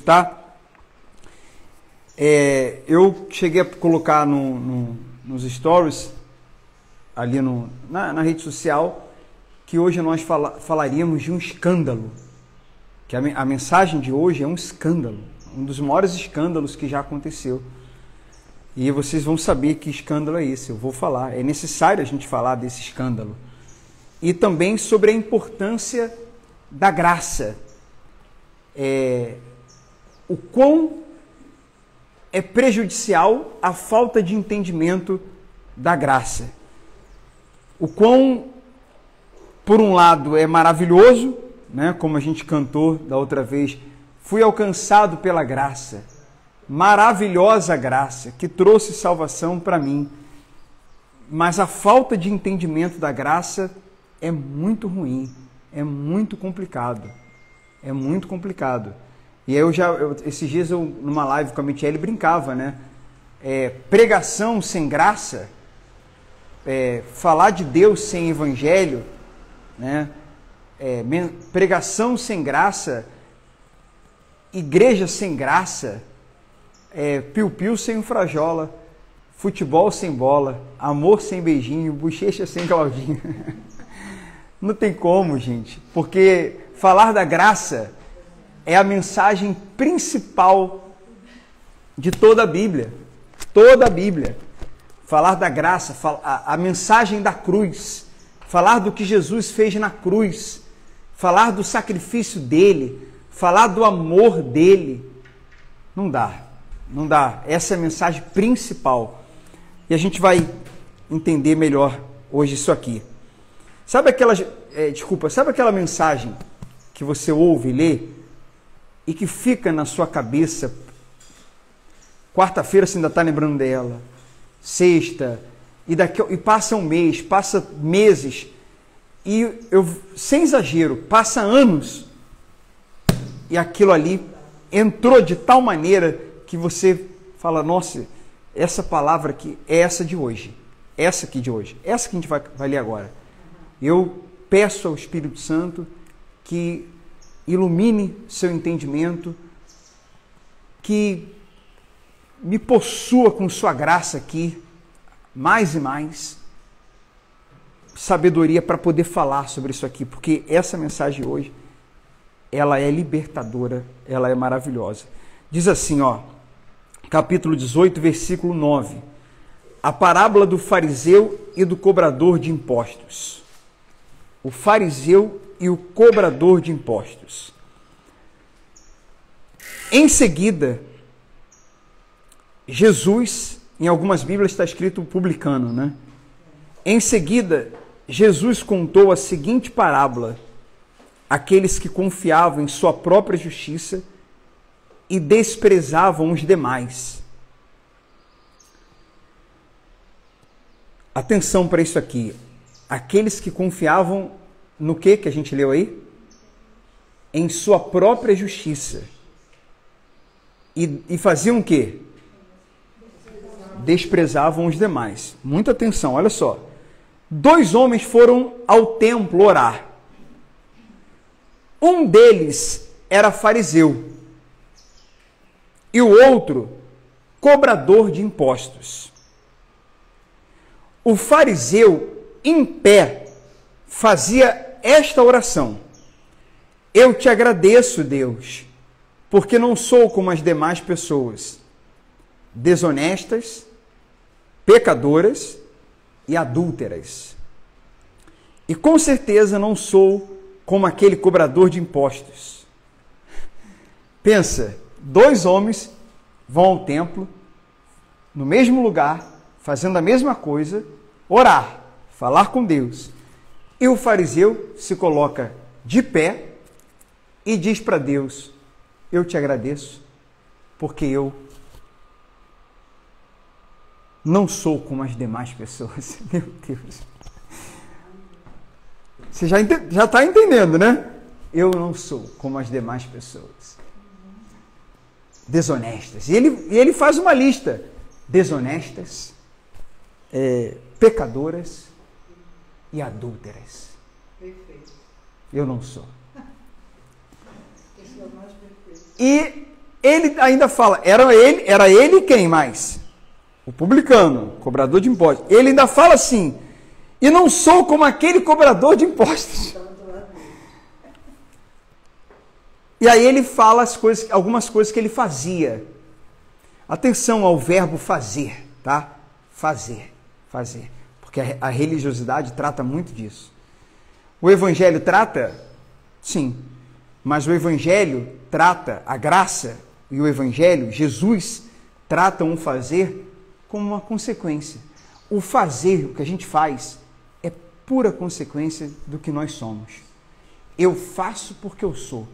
tá? Eu cheguei a colocar nos stories, ali na rede social, que hoje nós falaríamos de um escândalo. Que a mensagem de hoje é um escândalo, um dos maiores escândalos que já aconteceu. E vocês vão saber que escândalo é esse, eu vou falar. É necessário a gente falar desse escândalo. E também sobre a importância da graça. O quão é prejudicial a falta de entendimento da graça. O quão, por um lado, é maravilhoso, né? Como a gente cantou da outra vez, fui alcançado pela graça. Maravilhosa graça que trouxe salvação para mim. Mas a falta de entendimento da graça é muito ruim, é muito complicado. É muito complicado. E aí esses dias numa live com a Michele, brincava, né? Pregação sem graça, falar de Deus sem evangelho, né? Pregação sem graça, igreja sem graça, piu-piu sem frajola, futebol sem bola, amor sem beijinho, bochecha sem Claudinho. Não tem como, gente, porque falar da graça é a mensagem principal de toda a Bíblia. Toda a Bíblia. Falar da graça, a mensagem da cruz, falar do que Jesus fez na cruz, falar do sacrifício dele, falar do amor dele. Não dá. Não dá. Essa é a mensagem principal. E a gente vai entender melhor hoje isso aqui. Sabe aquela mensagem que você ouve e lê e que fica na sua cabeça? Quarta-feira você ainda está lembrando dela. Sexta. E passa um mês, passa meses. E sem exagero, passa anos. E aquilo ali entrou de tal maneira que você fala, nossa, essa palavra aqui é essa de hoje. Essa aqui de hoje. Essa que a gente vai ler agora. Eu peço ao Espírito Santo que ilumine seu entendimento, que me possua com sua graça aqui, mais e mais, sabedoria para poder falar sobre isso aqui, porque essa mensagem hoje, ela é libertadora, ela é maravilhosa. Diz assim, capítulo 18, versículo 9, a parábola do fariseu e do cobrador de impostos. O fariseu e o cobrador de impostos. Em seguida, Jesus, em algumas Bíblias está escrito publicano, né? Em seguida, Jesus contou a seguinte parábola àqueles que confiavam em sua própria justiça e desprezavam os demais. Atenção para isso aqui. Aqueles que confiavam no que a gente leu aí? Em sua própria justiça. E faziam o quê? Desprezavam os demais. Muita atenção, olha só. 2 homens foram ao templo orar. Um deles era fariseu e o outro cobrador de impostos. O fariseu, em pé, fazia esta oração: eu te agradeço, Deus, porque não sou como as demais pessoas, desonestas, pecadoras e adúlteras. E com certeza não sou como aquele cobrador de impostos. Pensa, 2 homens vão ao templo, no mesmo lugar, fazendo a mesma coisa, orar, falar com Deus. E o fariseu se coloca de pé e diz para Deus: eu te agradeço, porque eu não sou como as demais pessoas. Meu Deus. Você já está entendendo, né? Eu não sou como as demais pessoas. Desonestas. E ele faz uma lista. Desonestas, pecadoras e adúlteras. Perfeito. Eu não sou. E Ele ainda fala, era ele quem mais? O publicano, cobrador de impostos. Ele ainda fala assim, e não sou como aquele cobrador de impostos. E aí ele fala algumas coisas que ele fazia. Atenção ao verbo fazer, tá? Fazer. Porque a religiosidade trata muito disso. O evangelho trata? Sim. Mas o evangelho trata a graça e o evangelho, Jesus, tratam o fazer como uma consequência. O fazer, o que a gente faz, é pura consequência do que nós somos. Eu faço porque eu sou.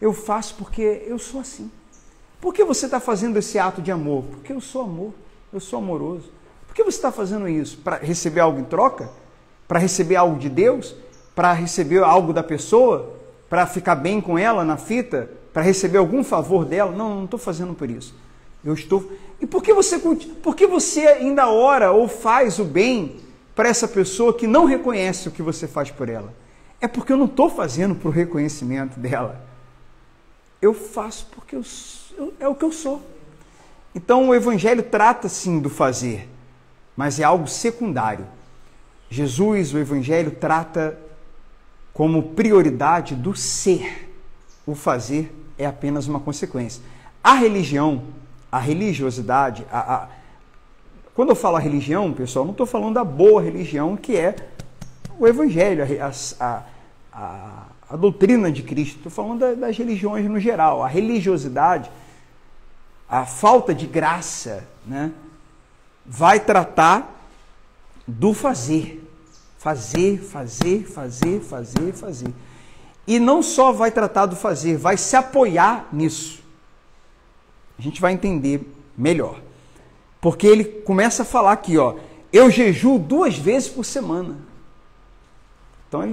Eu faço porque eu sou assim. Por que você está fazendo esse ato de amor? Porque eu sou amor, eu sou amoroso. Por que você está fazendo isso? Para receber algo em troca? Para receber algo de Deus? Para receber algo da pessoa? Para ficar bem com ela na fita? Para receber algum favor dela? Não estou fazendo por isso. Eu estou... E por que você ainda ora ou faz o bem para essa pessoa que não reconhece o que você faz por ela? É porque eu não estou fazendo para o reconhecimento dela. Eu faço porque é o que eu sou. Então o evangelho trata sim do fazer, mas é algo secundário. Jesus, o evangelho, trata como prioridade do ser. O fazer é apenas uma consequência. A religião, a religiosidade, quando eu falo a religião, pessoal, não estou falando da boa religião, que é o evangelho, a doutrina de Cristo. Estou falando das religiões no geral. A religiosidade, a falta de graça, né, vai tratar do fazer. Fazer. E não só vai tratar do fazer, vai se apoiar nisso. A gente vai entender melhor. Porque ele começa a falar aqui, ó, eu jejuo 2 vezes por semana. Então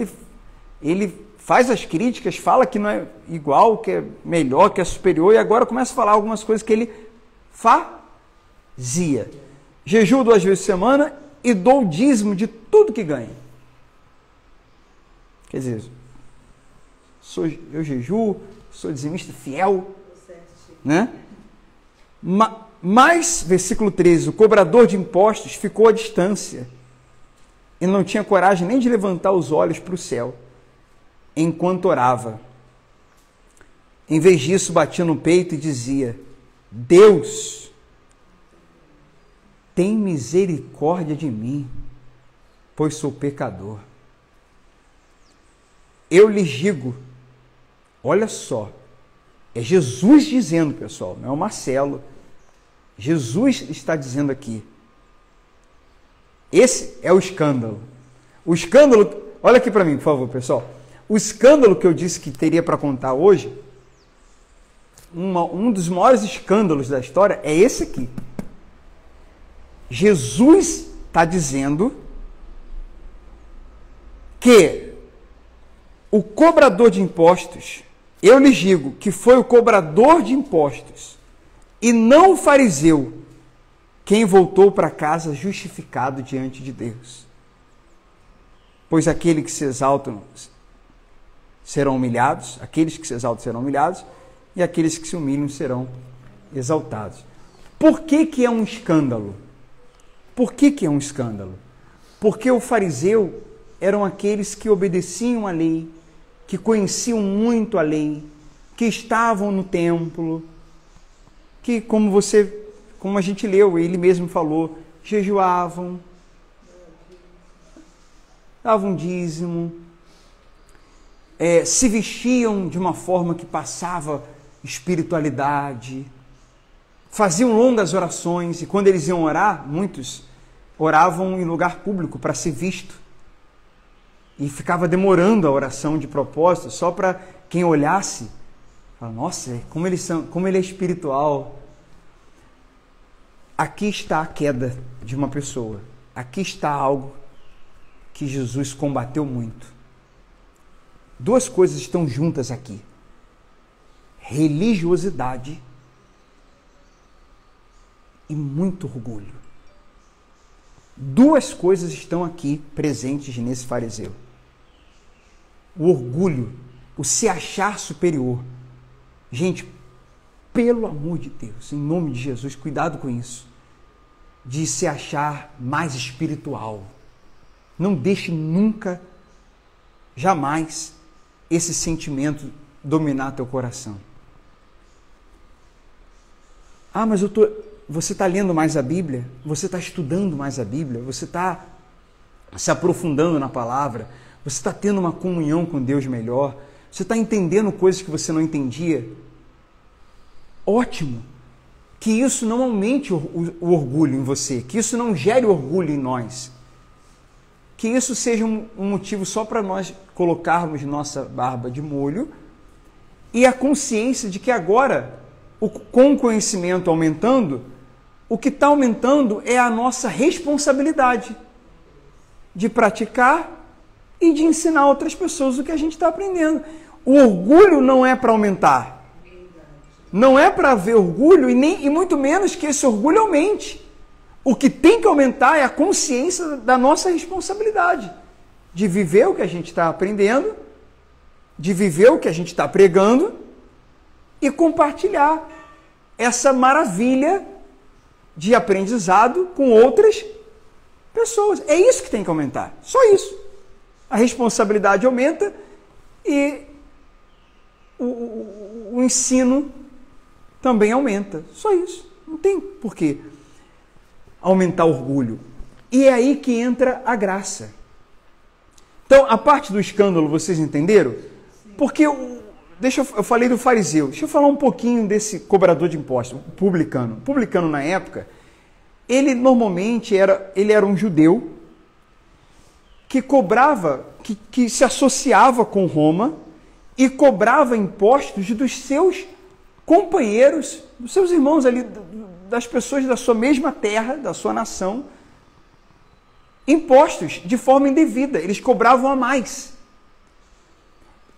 ele faz as críticas, fala que não é igual, que é melhor, que é superior, e agora começa a falar algumas coisas que ele fazia. Jejuo 2 vezes por semana e dou o dízimo de tudo que ganha. Quer dizer, eu jejuo, sou dizimista fiel, né? Mas, versículo 13, o cobrador de impostos ficou à distância e não tinha coragem nem de levantar os olhos para o céu enquanto orava. Em vez disso, batia no peito e dizia, Deus, tem misericórdia de mim, pois sou pecador. Eu lhes digo, olha só, é Jesus dizendo, pessoal, não é o Marcelo. Jesus está dizendo aqui. Esse é o escândalo. O escândalo, olha aqui para mim, por favor, pessoal. O escândalo que eu disse que teria para contar hoje, um dos maiores escândalos da história é esse aqui. Jesus está dizendo que o cobrador de impostos, eu lhes digo que foi o cobrador de impostos e não o fariseu quem voltou para casa justificado diante de Deus. Pois aqueles que se exaltam serão humilhados, aqueles que se exaltam serão humilhados e aqueles que se humilham serão exaltados. Por que é um escândalo? Por que é um escândalo? Porque o fariseu eram aqueles que obedeciam à lei, que conheciam muito a lei, que estavam no templo, que, como a gente leu, ele mesmo falou, jejuavam, davam dízimo, se vestiam de uma forma que passava espiritualidade, faziam longas orações, e quando eles iam orar, muitos oravam em lugar público para ser visto. E ficava demorando a oração de propósito, só para quem olhasse, falar, nossa, como ele é espiritual. Aqui está a queda de uma pessoa. Aqui está algo que Jesus combateu muito. 2 coisas estão juntas aqui. Religiosidade e muito orgulho. 2 coisas estão aqui presentes nesse fariseu. O orgulho, o se achar superior. Gente, pelo amor de Deus, em nome de Jesus, cuidado com isso, de se achar mais espiritual. Não deixe nunca, jamais, esse sentimento dominar teu coração. Ah, mas você está lendo mais a Bíblia? Você está estudando mais a Bíblia? Você está se aprofundando na palavra? Você está tendo uma comunhão com Deus melhor? Você está entendendo coisas que você não entendia? Ótimo! Que isso não aumente o orgulho em você, que isso não gere orgulho em nós. Que isso seja um motivo só para nós colocarmos nossa barba de molho e a consciência de que agora, com o conhecimento aumentando, o que está aumentando é a nossa responsabilidade de praticar e de ensinar outras pessoas o que a gente está aprendendo. O orgulho não é para aumentar. Não é para haver orgulho e muito menos que esse orgulho aumente. O que tem que aumentar é a consciência da nossa responsabilidade de viver o que a gente está aprendendo, de viver o que a gente está pregando e compartilhar essa maravilha de aprendizado com outras pessoas. É isso que tem que aumentar, só isso. A responsabilidade aumenta e o ensino também aumenta, só isso. Não tem por que aumentar orgulho. E é aí que entra a graça. Então, a parte do escândalo, vocês entenderam? Porque eu falei do fariseu. Deixa eu falar um pouquinho desse cobrador de impostos, o publicano. O publicano, na época, ele normalmente era um judeu que cobrava, que se associava com Roma e cobrava impostos dos seus companheiros, dos seus irmãos ali, das pessoas da sua mesma terra, da sua nação, impostos de forma indevida. Eles cobravam a mais.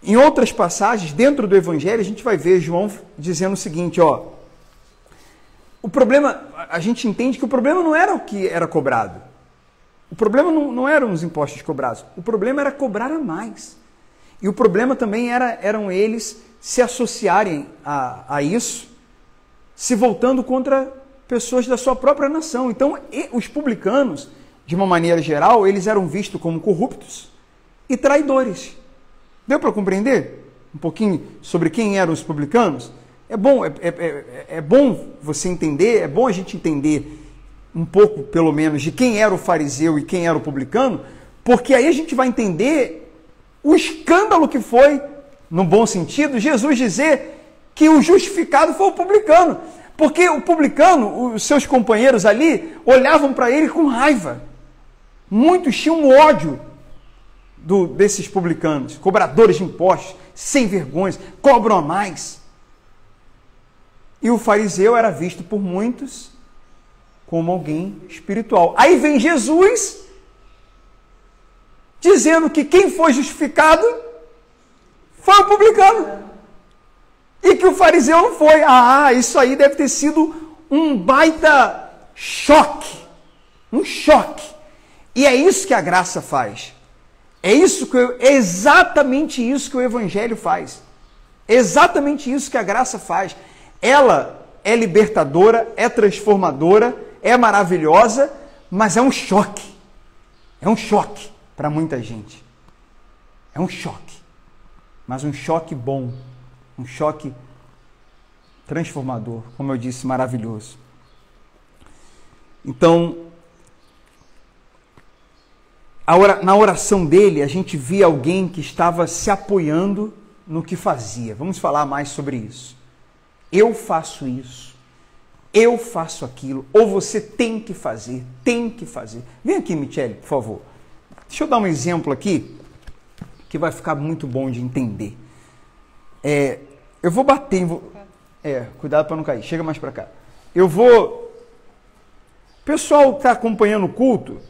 Em outras passagens, dentro do Evangelho, a gente vai ver João dizendo o seguinte, o problema, a gente entende que o problema não era o que era cobrado. O problema não eram os impostos cobrados. O problema era cobrar a mais. E o problema também eram eles se associarem a isso, se voltando contra pessoas da sua própria nação. Então, os publicanos, de uma maneira geral, eles eram vistos como corruptos e traidores. Deu para compreender um pouquinho sobre quem eram os publicanos? É bom você entender, é bom a gente entender um pouco, pelo menos, de quem era o fariseu e quem era o publicano, porque aí a gente vai entender o escândalo que foi, no bom sentido, Jesus dizer que o justificado foi o publicano. Porque o publicano, os seus companheiros ali, olhavam para ele com raiva. Muitos tinham ódio desses publicanos, cobradores de impostos, sem vergonhas, cobram a mais. E o fariseu era visto por muitos como alguém espiritual. Aí vem Jesus dizendo que quem foi justificado foi o publicano. E que o fariseu não foi. Isso aí deve ter sido um baita choque. Um choque. E é isso que a graça faz. É exatamente isso que o Evangelho faz. Exatamente isso que a graça faz. Ela é libertadora, é transformadora, é maravilhosa, mas é um choque. É um choque para muita gente. É um choque. Mas um choque bom. Um choque transformador, como eu disse, maravilhoso. Então, na oração dele, a gente via alguém que estava se apoiando no que fazia. Vamos falar mais sobre isso. Eu faço isso, eu faço aquilo, ou você tem que fazer, tem que fazer. Vem aqui, Michele, por favor. Deixa eu dar um exemplo aqui, que vai ficar muito bom de entender. Eu vou bater, cuidado para não cair, chega mais para cá. O pessoal que está acompanhando o culto,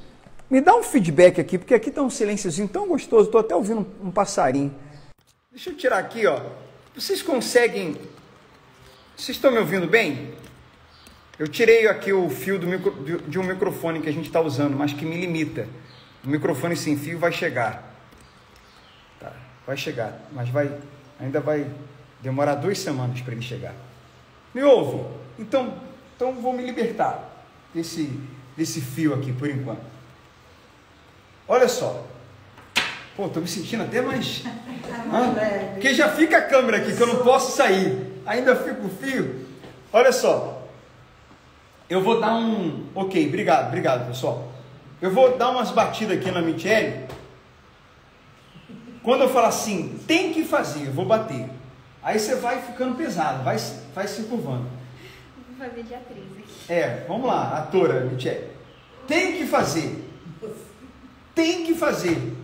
me dá um feedback aqui, porque aqui está um silênciozinho tão gostoso, estou até ouvindo um passarinho. Deixa eu tirar aqui, vocês conseguem... Vocês estão me ouvindo bem? Eu tirei aqui o fio de um microfone que a gente está usando, mas que me limita. O microfone sem fio vai chegar. Tá, vai chegar, mas ainda vai demorar 2 semanas para ele chegar. Me ouve? Então vou me libertar desse fio aqui por enquanto. Olha só. Pô, tô me sentindo até mais... Porque já fica a câmera aqui, que eu não posso sair. Ainda fica o fio. Olha só. Eu vou dar um... Ok, obrigado, pessoal. Eu vou dar umas batidas aqui na Michele. Quando eu falar assim, tem que fazer, eu vou bater. Aí você vai ficando pesado, vai se curvando. Vou fazer de atriz aqui. Vamos lá, atora, Michele. Tem que fazer. Tem que fazer.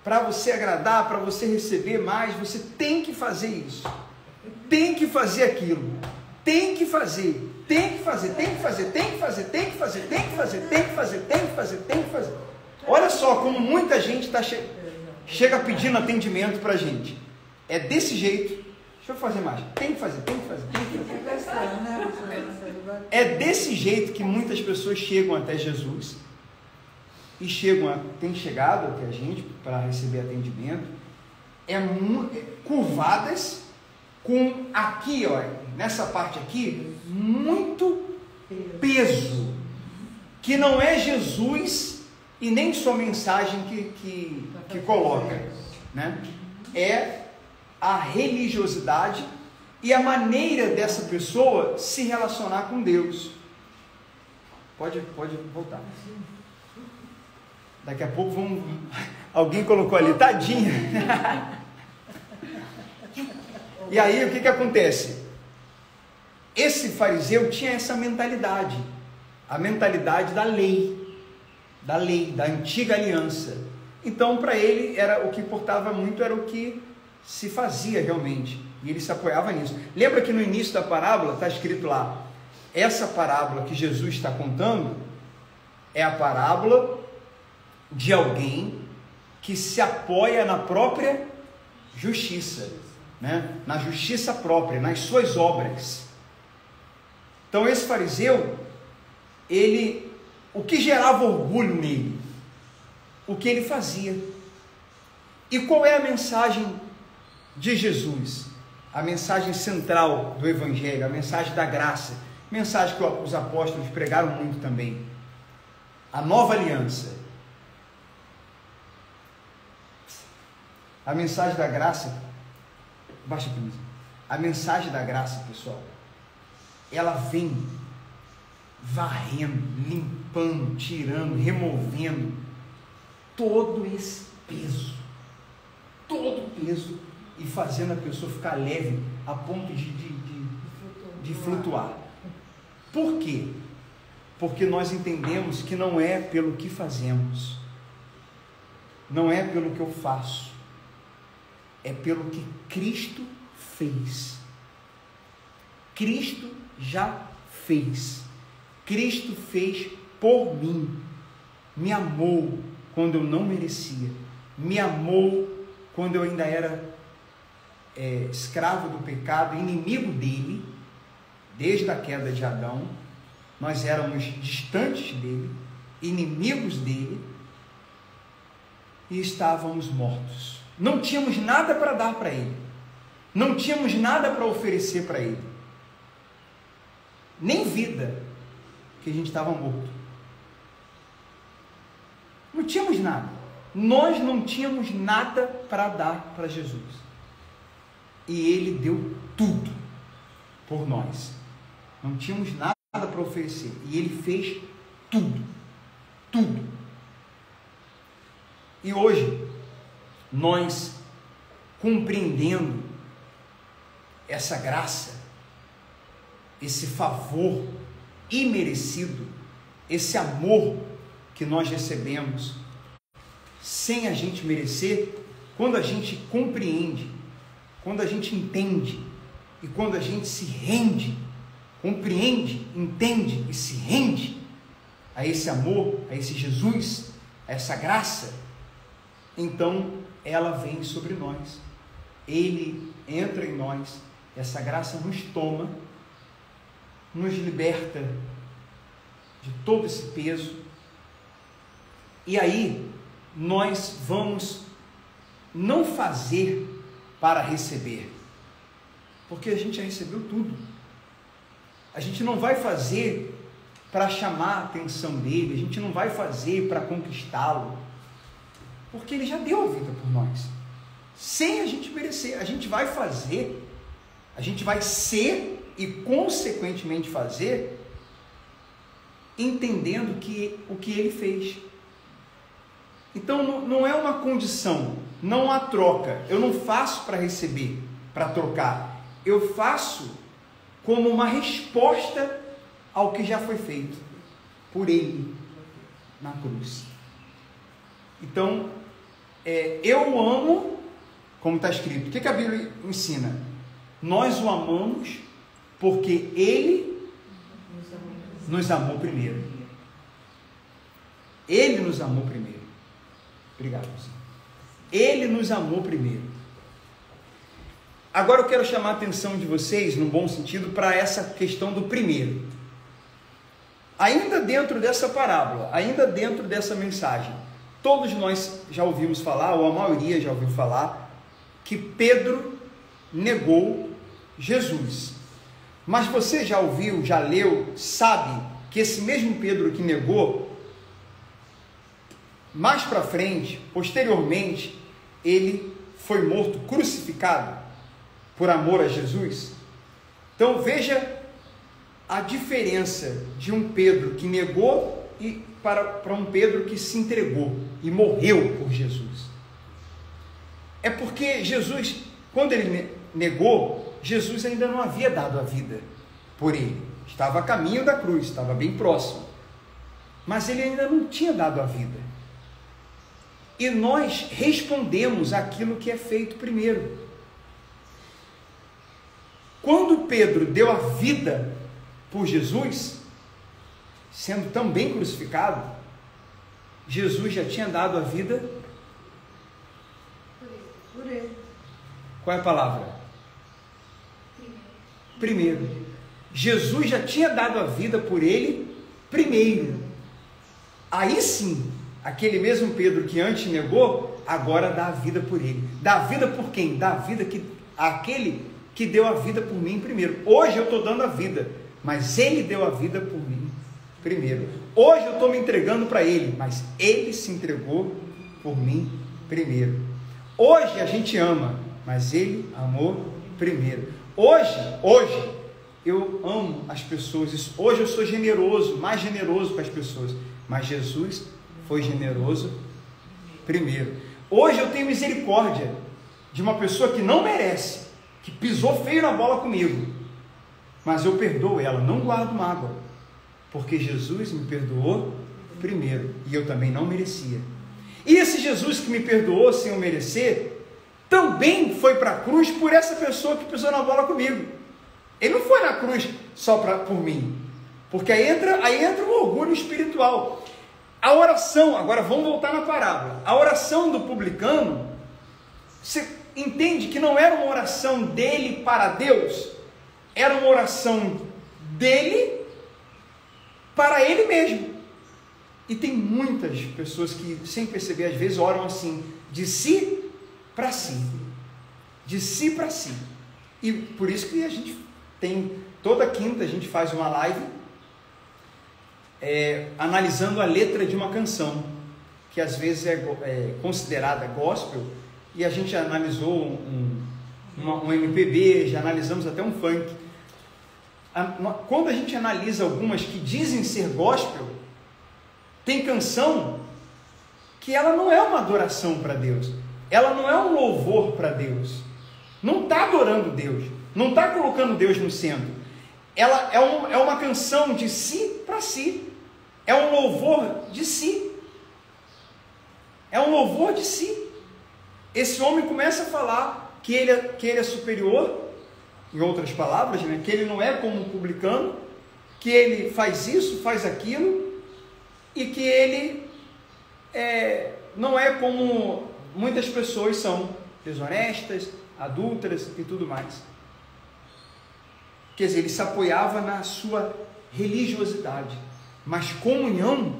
Para você agradar, para você receber mais, você tem que fazer isso. Tem que fazer aquilo. Tem que fazer. Tem que fazer, tem que fazer, tem que fazer, tem que fazer, tem que fazer, tem que fazer, tem que fazer, tem que fazer. Olha só como muita gente chega pedindo atendimento para a gente. É desse jeito. Deixa eu fazer mais. Tem que fazer, tem que fazer, tem que fazer. É desse jeito que muitas pessoas chegam até Jesus. E tem chegado até a gente para receber atendimento. Curvadas com aqui, ó, nessa parte aqui, muito peso, que não é Jesus e nem sua mensagem que coloca, né? É a religiosidade e a maneira dessa pessoa se relacionar com Deus. Pode voltar. Daqui a pouco alguém colocou ali, tadinha. E aí o que acontece? Esse fariseu tinha essa mentalidade, a mentalidade da lei, da antiga aliança. Então para ele o que importava muito era o que se fazia realmente, e ele se apoiava nisso. Lembra que no início da parábola está escrito lá, essa parábola que Jesus está contando é a parábola de alguém que se apoia na própria justiça, né? Na justiça própria, nas suas obras. Então esse fariseu, o que gerava orgulho nele? O que ele fazia. E qual é a mensagem de Jesus? A mensagem central do Evangelho, a mensagem da graça, mensagem que os apóstolos pregaram muito também. A nova aliança. A mensagem da graça, baixa a camisa. A mensagem da graça, pessoal, ela vem varrendo, limpando, tirando, removendo todo esse peso, e fazendo a pessoa ficar leve a ponto de flutuar. Por quê? Porque nós entendemos que não é pelo que fazemos, não é pelo que eu faço, é pelo que Cristo fez. Cristo já fez. Cristo fez por mim. Me amou quando eu não merecia. Me amou quando eu ainda era escravo do pecado, inimigo dele. Desde a queda de Adão, nós éramos distantes dele, inimigos dele, e estávamos mortos. Não tínhamos nada para dar para ele, não tínhamos nada para oferecer para ele, nem vida, que a gente estava morto. Não tínhamos nada, nós não tínhamos nada para dar para Jesus, e ele deu tudo por nós. Não tínhamos nada para oferecer, e ele fez tudo, tudo. E hoje, nós, compreendendo essa graça, esse favor imerecido, esse amor que nós recebemos, sem a gente merecer, quando a gente compreende, quando a gente entende, e quando a gente se rende, compreende, entende e se rende a esse amor, a esse Jesus, a essa graça, então ela vem sobre nós, ele entra em nós, essa graça nos toma, nos liberta de todo esse peso, e aí nós vamos não fazer para receber, porque a gente já recebeu tudo. A gente não vai fazer para chamar a atenção dele, a gente não vai fazer para conquistá-lo, porque ele já deu a vida por nós, sem a gente merecer. A gente vai fazer, a gente vai ser e consequentemente fazer, entendendo o que ele fez. Então não é uma condição, não há troca. Eu não faço para receber, para trocar. Eu faço como uma resposta ao que já foi feito por ele na cruz. Então, eu amo, como está escrito. O que a Bíblia ensina? Nós o amamos porque ele nos amou primeiro. Ele nos amou primeiro. Obrigado, Senhor. Ele nos amou primeiro. Agora eu quero chamar a atenção de vocês, num bom sentido, para essa questão do primeiro. Ainda dentro dessa parábola, ainda dentro dessa mensagem, todos nós já ouvimos falar, ou a maioria já ouviu falar, que Pedro negou Jesus. Mas você já ouviu, já leu, sabe que esse mesmo Pedro que negou, mais para frente, posteriormente, ele foi morto, crucificado, por amor a Jesus? Então veja a diferença de um Pedro que negou e para um Pedro que se entregou e morreu por Jesus. É porque Jesus, quando ele negou, Jesus ainda não havia dado a vida por ele. Estava a caminho da cruz, estava bem próximo. Mas ele ainda não tinha dado a vida. E nós respondemos aquilo que é feito primeiro. Quando Pedro deu a vida por Jesus, sendo também crucificado, Jesus já tinha dado a vida por ele. Qual é a palavra? Primeiro. Jesus já tinha dado a vida por ele primeiro. Aí sim, aquele mesmo Pedro que antes negou, agora dá a vida por ele. Dá a vida por quem? Dá a vida àquele que deu a vida por mim primeiro. Hoje eu estou dando a vida, mas ele deu a vida por mim primeiro. Hoje eu estou me entregando para ele, mas ele se entregou por mim primeiro. Hoje a gente ama, mas ele amou primeiro. Hoje eu amo as pessoas. Hoje eu sou generoso, mais generoso com as pessoas, mas Jesus foi generoso primeiro. Hoje eu tenho misericórdia de uma pessoa que não merece, que pisou feio na bola comigo, mas eu perdoo ela, não guardo mágoa, porque Jesus me perdoou primeiro, e eu também não merecia. E esse Jesus que me perdoou sem eu merecer, também foi para a cruz por essa pessoa que pisou na bola comigo. Ele não foi na cruz só por mim, porque aí entra o orgulho espiritual. A oração, agora vamos voltar na parábola, a oração do publicano, você entende que não era uma oração dele para Deus, era uma oração dele para ele mesmo. E tem muitas pessoas que, sem perceber, às vezes oram assim, de si para si, de si para si. E por isso que a gente tem, toda quinta a gente faz uma live analisando a letra de uma canção, que às vezes é considerada gospel, e a gente analisou um MPB, já analisamos até um funk. Quando a gente analisa algumas que dizem ser gospel, tem canção que ela não é uma adoração para Deus, ela não é um louvor para Deus, não está adorando Deus, não está colocando Deus no centro. Ela é uma canção de si para si, é um louvor de si, é um louvor de si. Esse homem começa a falar que ele é superior, em outras palavras, né? Que ele não é como um publicano, que ele faz isso, faz aquilo, e que ele não é como muitas pessoas são, desonestas, adúlteras e tudo mais. Quer dizer, ele se apoiava na sua religiosidade, mas comunhão,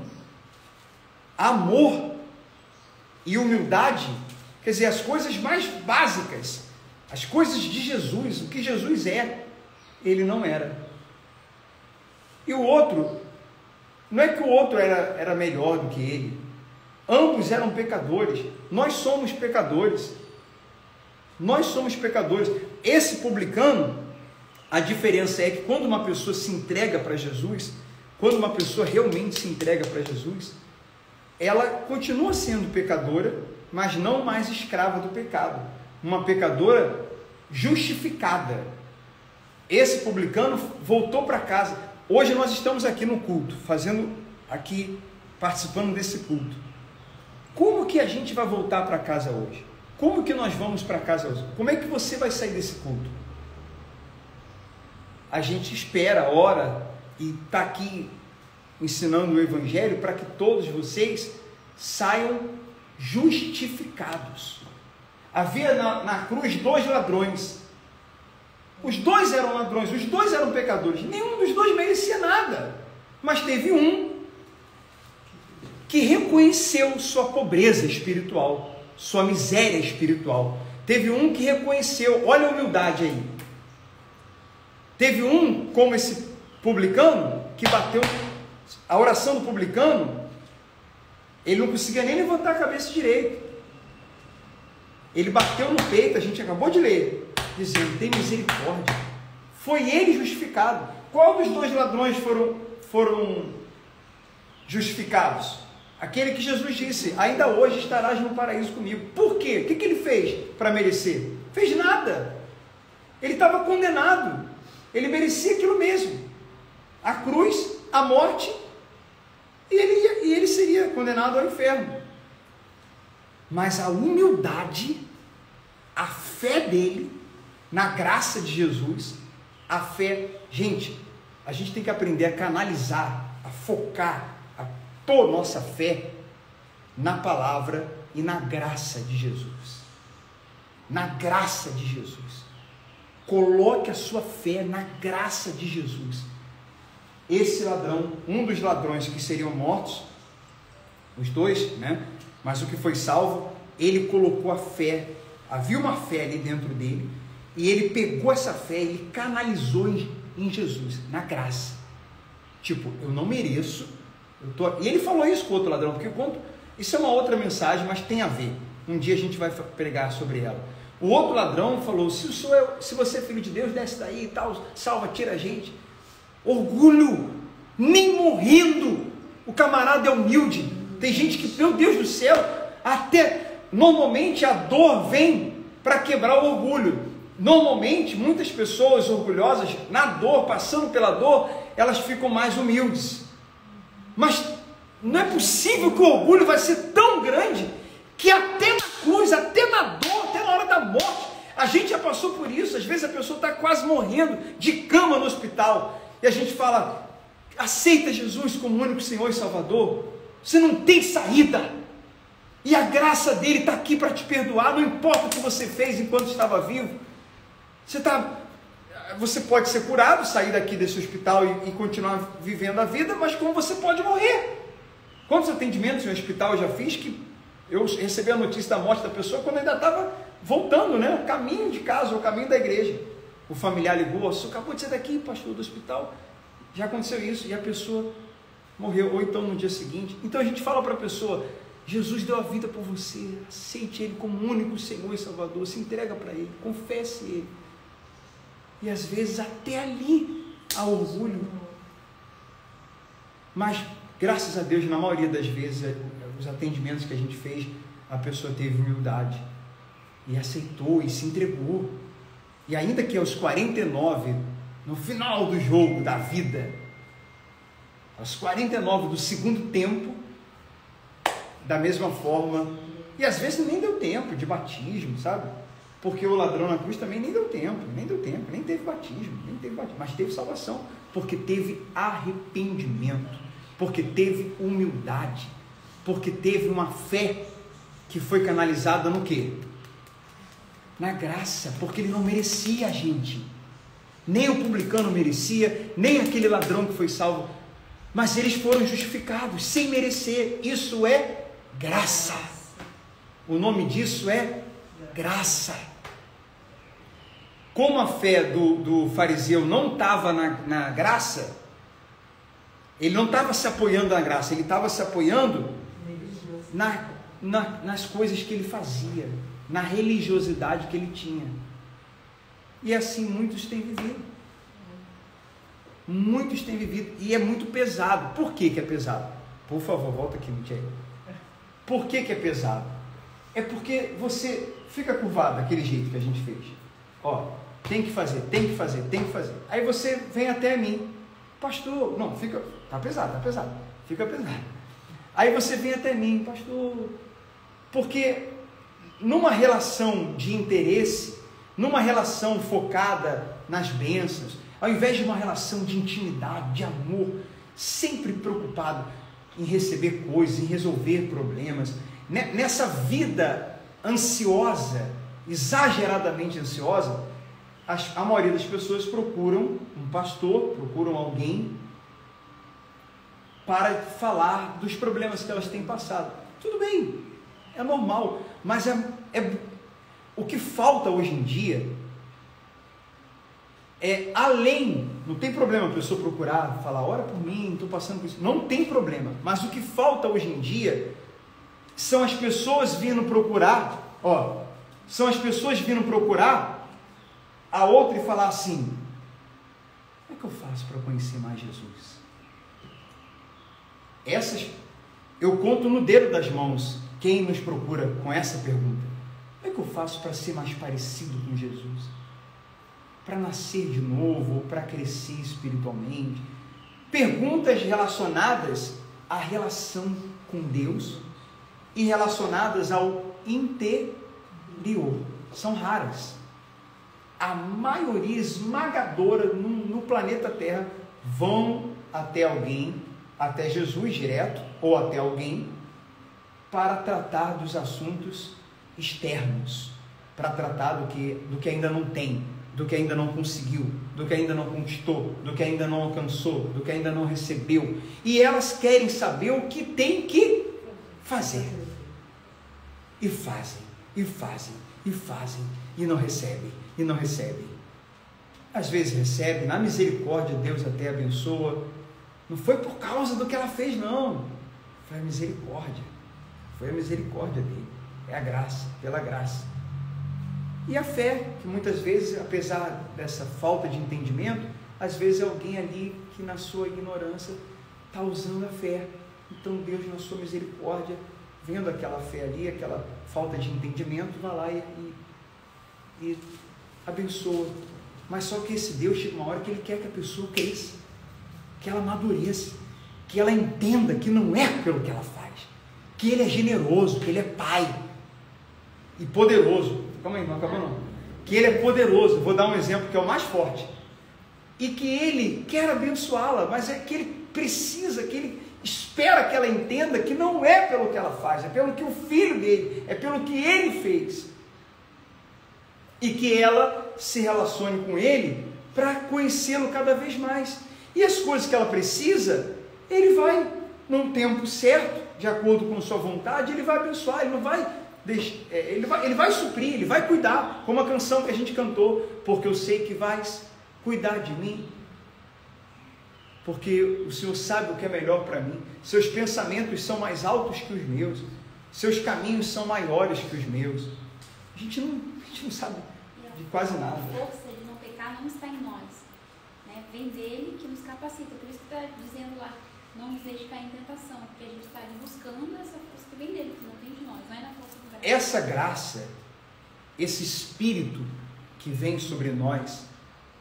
amor e humildade, quer dizer, as coisas mais básicas, As coisas de Jesus, o que Jesus é, ele não era. E o outro, não é que o outro era melhor do que ele. Ambos eram pecadores. Nós somos pecadores. Nós somos pecadores. Esse publicano, a diferença é que quando uma pessoa se entrega para Jesus, quando uma pessoa realmente se entrega para Jesus, ela continua sendo pecadora, mas não mais escrava do pecado. Uma pecadora justificada. Esse publicano voltou para casa. Hoje nós estamos aqui no culto, participando desse culto. Como que a gente vai voltar para casa hoje? Como que nós vamos para casa hoje? Como é que você vai sair desse culto? A gente espera, ora, e está aqui ensinando o Evangelho para que todos vocês saiam justificados. Havia na cruz 2 ladrões. Os dois eram ladrões, os dois eram pecadores. Nenhum dos dois merecia nada. Mas teve um que reconheceu sua pobreza espiritual, sua miséria espiritual. Teve um que reconheceu, olha a humildade aí. Teve um, como esse publicano, que bateu, a oração do publicano, ele não conseguia nem levantar a cabeça direito. Ele bateu no peito, a gente acabou de ler, dizendo, tem misericórdia. Foi ele justificado. Qual dos dois ladrões foram justificados? Aquele que Jesus disse, ainda hoje estarás no paraíso comigo. Por quê? O que ele fez para merecer? Fez nada. Ele estava condenado. Ele merecia aquilo mesmo. A cruz, a morte, e ele seria condenado ao inferno. Mas a humildade, a fé dele, na graça de Jesus, a fé, gente, a gente tem que aprender a canalizar, a focar, a pôr nossa fé na palavra e na graça de Jesus. Na graça de Jesus. Coloque a sua fé na graça de Jesus. Esse ladrão, um dos ladrões que seriam mortos, os dois, né? Mas o que foi salvo, ele colocou a fé, havia uma fé ali dentro dele, e ele pegou essa fé, ele canalizou em Jesus, na graça. Tipo, eu não mereço, e ele falou isso com o outro ladrão, porque isso é uma outra mensagem, mas tem a ver. Um dia a gente vai pregar sobre ela. O outro ladrão falou, se você é filho de Deus, desce daí e tal, salva, tira a gente. Orgulho, nem morrendo, o camarada é humilde. Tem gente que, meu Deus do céu, até normalmente a dor vem para quebrar o orgulho. Normalmente, muitas pessoas orgulhosas, na dor, passando pela dor, elas ficam mais humildes. Mas não é possível que o orgulho vai ser tão grande que até na cruz, até na dor, até na hora da morte, a gente já passou por isso. Às vezes a pessoa está quase morrendo de cama no hospital e a gente fala, aceita Jesus como único Senhor e Salvador. Você não tem saída, e a graça dele está aqui para te perdoar, não importa o que você fez enquanto estava vivo. Você pode ser curado, sair daqui desse hospital e continuar vivendo a vida, mas como você pode morrer? Quantos atendimentos em hospital eu já fiz que eu recebi a notícia da morte da pessoa quando ainda estava voltando, né? Caminho de casa, o caminho da igreja. O familiar ligou, você acabou de sair daqui, pastor, do hospital, já aconteceu isso, e a pessoa morreu, ou então no dia seguinte. Então a gente fala para a pessoa, Jesus deu a vida por você, aceite Ele como único Senhor e Salvador, se entrega para Ele, confesse Ele. E às vezes até ali há orgulho. Mas, graças a Deus, na maioria das vezes, os atendimentos que a gente fez, a pessoa teve humildade, e aceitou, e se entregou. E ainda que aos 49, no final do jogo da vida, aos 49 do segundo tempo, da mesma forma, e às vezes nem deu tempo de batismo, sabe? Porque o ladrão na cruz também nem deu tempo, nem teve batismo, mas teve salvação, porque teve arrependimento, porque teve humildade, porque teve uma fé que foi canalizada no quê? Na graça, porque ele não merecia a gente, nem o publicano merecia, nem aquele ladrão que foi salvo, mas eles foram justificados sem merecer. Isso é graça. O nome disso é graça. como a fé do fariseu não estava na graça, ele não estava se apoiando na graça, ele estava se apoiando nas coisas que ele fazia, na religiosidade que ele tinha. E assim muitos têm vivido. Muitos têm vivido, e é muito pesado. Por que é pesado? Por favor, volta aqui, Michel. Por que é pesado? É porque você fica curvado daquele jeito que a gente fez. Ó, tem que fazer, tem que fazer, tem que fazer. Aí você vem até mim, pastor, não, fica, tá pesado, fica pesado. Aí você vem até mim, pastor, porque numa relação de interesse, numa relação focada nas bênçãos, ao invés de uma relação de intimidade, de amor, sempre preocupado em receber coisas, em resolver problemas, nessa vida ansiosa, exageradamente ansiosa, a maioria das pessoas procuram um pastor, procuram alguém para falar dos problemas que elas têm passado. Tudo bem, é normal, mas o que falta hoje em dia é além, não tem problema a pessoa procurar, falar, ora por mim, estou passando por isso, não tem problema, mas o que falta hoje em dia são as pessoas vindo procurar, a outra e falar assim, como é que eu faço para conhecer mais Jesus? Eu conto no dedo das mãos quem nos procura com essa pergunta, como é que eu faço para ser mais parecido com Jesus? Para nascer de novo, ou para crescer espiritualmente? Perguntas relacionadas à relação com Deus e relacionadas ao interior, são raras. A maioria esmagadora no planeta Terra vão até alguém, até Jesus direto, ou até alguém, para tratar dos assuntos externos, para tratar do que ainda não tem, do que ainda não conseguiu, do que ainda não conquistou, do que ainda não alcançou, do que ainda não recebeu. E elas querem saber o que tem que fazer. E fazem, e fazem, e fazem, e não recebem, e não recebem. Às vezes recebem, na misericórdia Deus até abençoa. Não foi por causa do que ela fez, não. Foi a misericórdia. Foi a misericórdia dele. É a graça, pela graça. E a fé, que muitas vezes, apesar dessa falta de entendimento, às vezes é alguém ali que na sua ignorância está usando a fé. Então Deus, na sua misericórdia, vendo aquela fé ali, aquela falta de entendimento, vai lá e abençoa. Mas só que esse Deus chega uma hora que Ele quer que a pessoa cresça, que ela amadureça, que ela entenda que não é pelo que ela faz, que Ele é generoso, que Ele é Pai e poderoso. Calma aí, não acabou não. Que Ele é poderoso, vou dar um exemplo que é o mais forte, e que Ele quer abençoá-la, mas é que Ele precisa, que Ele espera que ela entenda que não é pelo que ela faz, é pelo que o filho dele, é pelo que ele fez, e que ela se relacione com ele para conhecê-lo cada vez mais. E as coisas que ela precisa, ele vai, num tempo certo, de acordo com sua vontade, ele vai abençoar, ele não vai deixar, ele vai suprir, ele vai cuidar, como a canção que a gente cantou, porque eu sei que vais cuidar de mim, porque o Senhor sabe o que é melhor para mim, seus pensamentos são mais altos que os meus, seus caminhos são maiores que os meus. A gente não sabe de quase nada. A força de não pecar não está em nós, né? Vem dele que nos capacita, por isso que está dizendo lá, não nos deixe cair em tentação, porque a gente está ali buscando essa força que vem dele, que não vem de nós, não é na força do braço. Essa graça, esse Espírito que vem sobre nós,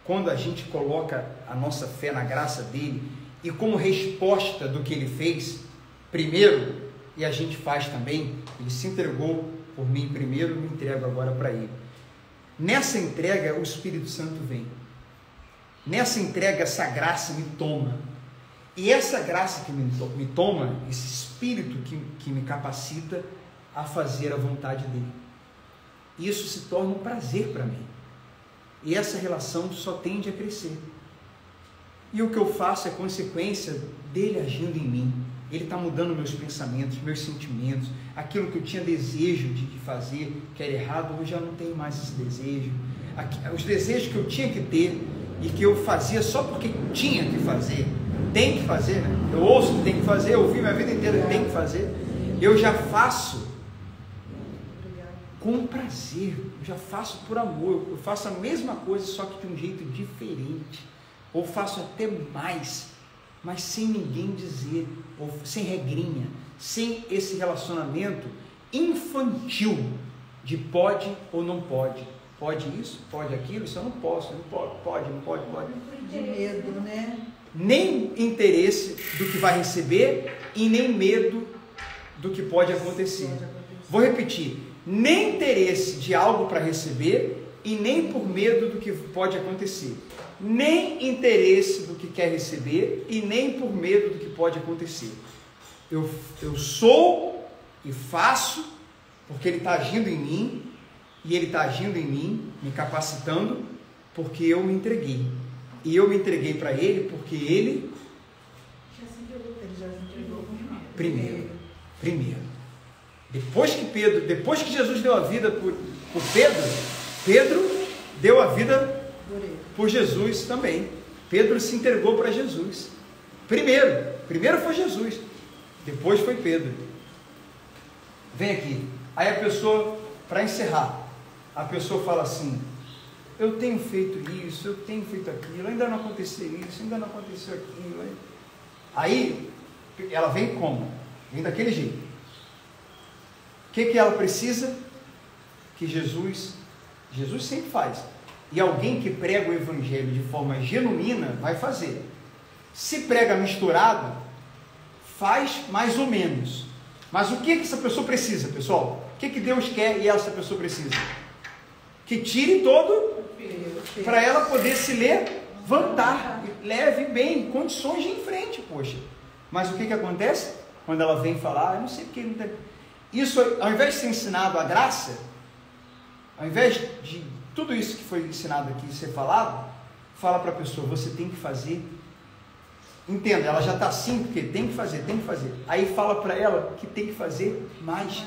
quando a gente coloca a nossa fé na graça dele, e como resposta do que ele fez, primeiro, e a gente faz também, ele se entregou por mim primeiro, me entrego agora para ele. Nessa entrega, o Espírito Santo vem. Nessa entrega, essa graça me toma. E essa graça que me toma, esse Espírito que me capacita a fazer a vontade dele. Isso se torna um prazer para mim. E essa relação só tende a crescer. E o que eu faço é consequência dele agindo em mim. Ele está mudando meus pensamentos, meus sentimentos. Aquilo que eu tinha desejo de fazer, que era errado, eu já não tenho mais esse desejo. os desejos que eu tinha que ter e que eu fazia só porque tinha que fazer, tem que fazer, né? Eu ouço que tem que fazer, eu ouvi minha vida inteira que tem que fazer, eu já faço com prazer, eu já faço por amor, eu faço a mesma coisa só que de um jeito diferente, ou faço até mais, mas sem ninguém dizer, ou sem regrinha, sem esse relacionamento infantil de pode ou não pode. Pode isso, pode aquilo, isso eu não posso, não pode, não pode. De medo, né? Nem interesse do que vai receber e nem medo do que pode acontecer. Vou repetir, nem interesse de algo para receber e nem por medo do que pode acontecer. Nem interesse do que quer receber e nem por medo do que pode acontecer. Eu sou e faço porque Ele está agindo em mim, e Ele está agindo em mim, me capacitando, porque eu me entreguei. E eu me entreguei para Ele porque Ele Já se entregou primeiro. Depois que Jesus deu a vida por Pedro deu a vida por Jesus também. Pedro se entregou para Jesus. Primeiro foi Jesus, depois foi Pedro. Vem aqui. Aí a pessoa, para encerrar, a pessoa fala assim: eu tenho feito isso, eu tenho feito aquilo, ainda não aconteceu isso, ainda não aconteceu aquilo. Aí ela vem como? Vem daquele jeito. O que ela precisa? Que Jesus sempre faz. E alguém que prega o Evangelho de forma genuína vai fazer. Se prega misturado, faz mais ou menos. Mas o que essa pessoa precisa, pessoal? O que Deus quer e essa pessoa precisa? Que tire todo, para ela poder se levantar, leve bem, condições de ir em frente, poxa. Mas o que acontece? Quando ela vem falar, eu não sei porque não tem... Isso, ao invés de ser ensinado a graça, ao invés de tudo isso que foi ensinado aqui ser falado, fala para a pessoa: você tem que fazer. Entenda, ela já está assim, porque tem que fazer. Aí fala para ela que tem que fazer mais,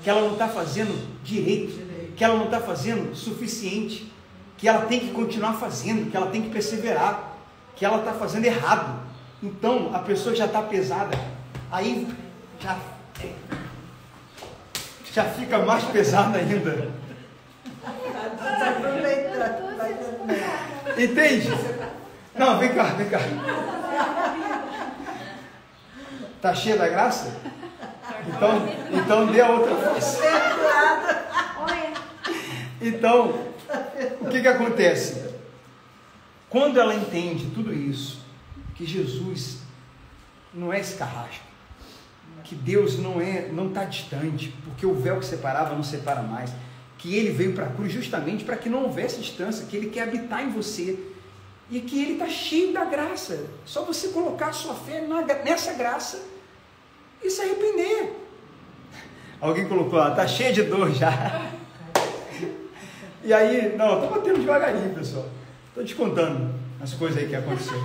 que ela não está fazendo direito, que ela não está fazendo suficiente, que ela tem que continuar fazendo, que ela tem que perseverar, que ela está fazendo errado. Então a pessoa já está pesada, aí já fica mais pesada ainda. Entende? Não, vem cá. Tá cheia da graça? Então dê a outra face. Então, o que acontece? Quando ela entende tudo isso, que Jesus não é esse carrasco, que Deus não está distante, porque o véu que separava não separa mais, que Ele veio para a cruz justamente para que não houvesse distância, que Ele quer habitar em você, e que Ele está cheio da graça. Só você colocar a sua fé nessa graça e se arrepender. Alguém colocou lá: está cheio de dor já. E aí, não, estou batendo devagarinho, pessoal, estou te contando as coisas aí que aconteceu.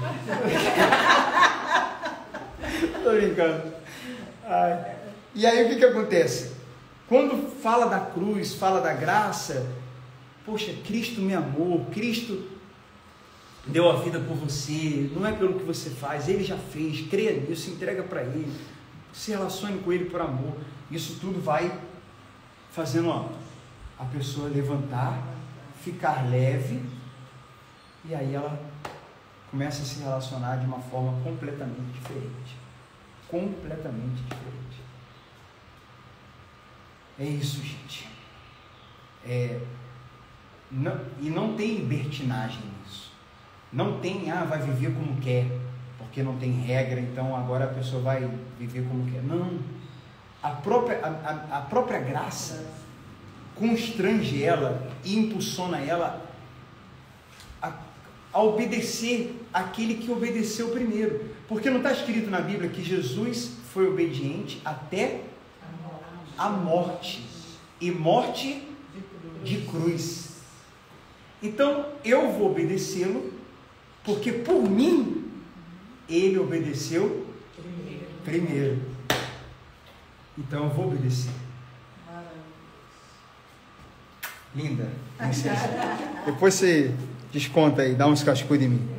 Estou brincando. E aí o que acontece? Quando fala da cruz, fala da graça, poxa, Cristo me amou, Cristo deu a vida por você, não é pelo que você faz, Ele já fez, creia nisso, entrega para Ele, se relacione com Ele por amor. Isso tudo vai fazendo a pessoa levantar, ficar leve, e aí ela começa a se relacionar de uma forma completamente diferente. É isso, gente. Não tem libertinagem nisso. Não tem, vai viver como quer, porque não tem regra, então agora a pessoa vai viver como quer. Não. A própria graça constrange ela e impulsiona ela a obedecer aquele que obedeceu primeiro. Porque não está escrito na Bíblia que Jesus foi obediente até a morte, e morte de cruz. Então eu vou obedecê-lo, porque por mim ele obedeceu primeiro. Então eu vou obedecer. Linda. Depois você desconta aí, dá uns cascudos em mim.